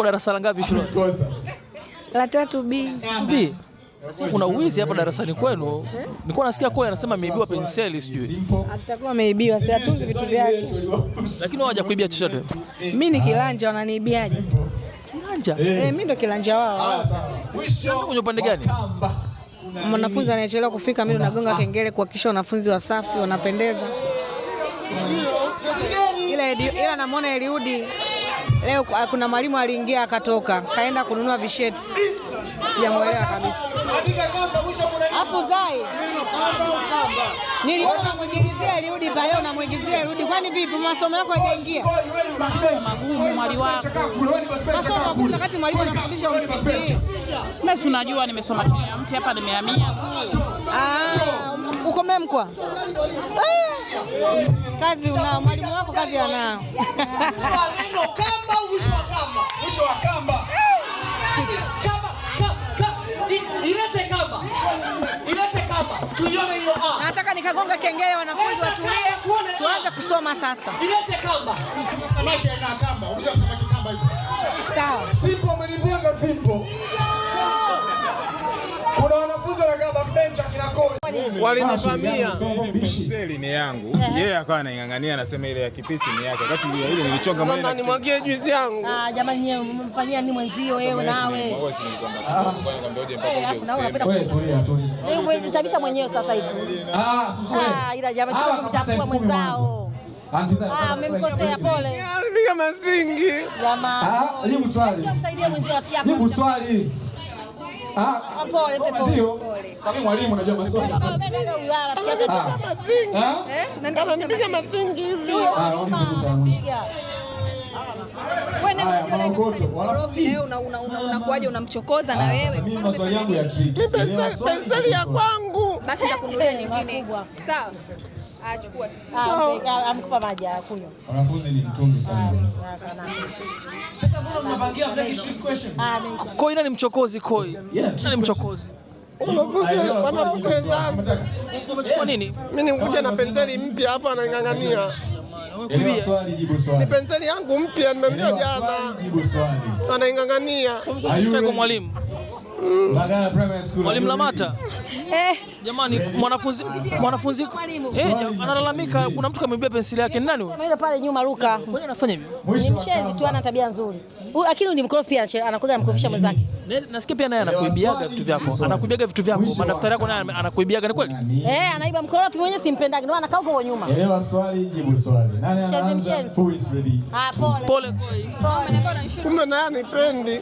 Uko darasa la ngapi shule? La 3B. B. Kuna uwizi hapa darasani kwenu. Nilikuwa nasikia kwa anasema ameibiwa penseli sijui. Atakuwa ameibiwa, si atunzi vitu vyake. Lakini hawaja kuibia chochote. Mimi ni kilanja, wananiibiaje? Kilanja? Mimi ndo kilanja wao. Kwenye upande gani? Mwanafunzi anayechelewa kufika mimi ndo nagonga kengele kuhakikisha wanafunzi wasafi wanapendeza. Ila namuona Eliudi leo kuna mwalimu aliingia akatoka, kaenda kununua visheti. Sijamuelewa kabisa. Afu Zai. Niliona muigizia Eliudi pale na muigizia Eliudi. Kwani vipi masomo yako hajaingia? Masomo magumu mwali wako. Masomo magumu wakati mwalimu anafundisha umsikie. Mimi unajua nimesoma Kenya mti hapa nimehamia. Uko Memkwa? Kazi unao, mwalimu wako kazi anao. Neno kamba mwisho wa kamba. Ilete kamba. Tuione hiyo A. Nataka nikagonga kengele wanafunzi watulie. Tuanze kusoma sasa. Ilete kamba. Samaki haina kamba. Unajua samaki kamba hiyo. Sawa. Simple mlipanga simple. Kuna wanafunzi wa kamba bench kinakoni. Walinipamia penseli ni yangu. Yeye akawa anaingangania anasema ile ya kipisi ni yake. Wakati ile nilichonga mwenyewe na nimwagie juice yangu. Jamani nyewe mmfanyia nini mwenzio wewe nawe? Wewe si nilikwambia nikwambia uje mpaka uje useme. Wewe tulia. Wewe tabisha mwenyewe sasa hivi. Ila jamani chako kumchafua mwenzao. Mmemkosea pole. Alipiga masingi. Jamani. Jibu swali. Msaidie mwenzio rafiki yako. Jibu swali. Pole. Kama mwalimu unajua masomo. Ananipiga masingi hivi. Unakuaje unamchokoza na wewe? Mimi maswali yangu ya trick. Penseli ya kwangu. Basi nitakununulia nyingine. Sawa? Achukua. Amkupa maji ya kunywa. Wanafunzi ni mtundu sana. Sasa mbona mnapangia mtaki trick question? Koi nani mchokozi Koi? Nani mchokozi? Wanafunzi wenzangu. Umechukua nini? Mimi nikuja na penseli mpya hapa anang'ang'ania. Elewa swali, jibu swali. Ni penseli yangu mpya nimemlia jana. Jibu swali. Anaing'ang'ania. Kwa mwalimu. Bagala Primary School. Mwalimu Lamata. Jamani mwanafunzi analalamika kuna mtu kamwibia penseli yake. Ni nani huyo? Yule pale nyuma Luka. Mbona anafanya hivi? Ni mshenzi tu, ana tabia nzuri. Lakini ni mkorofi pia, anakuja anamkorofisha mwenzake. Nasikia pia naye anakuibiaga vitu vyako. Anakuibiaga vitu vyako. Madaftari yako naye anakuibiaga ni kweli? Anaiba mkorofi mwenyewe simpendagi. Ndio anakaa huko nyuma. Elewa swali, jibu swali. Nani anaanza? Who is ready? Pole. Kumbe naye anipendi.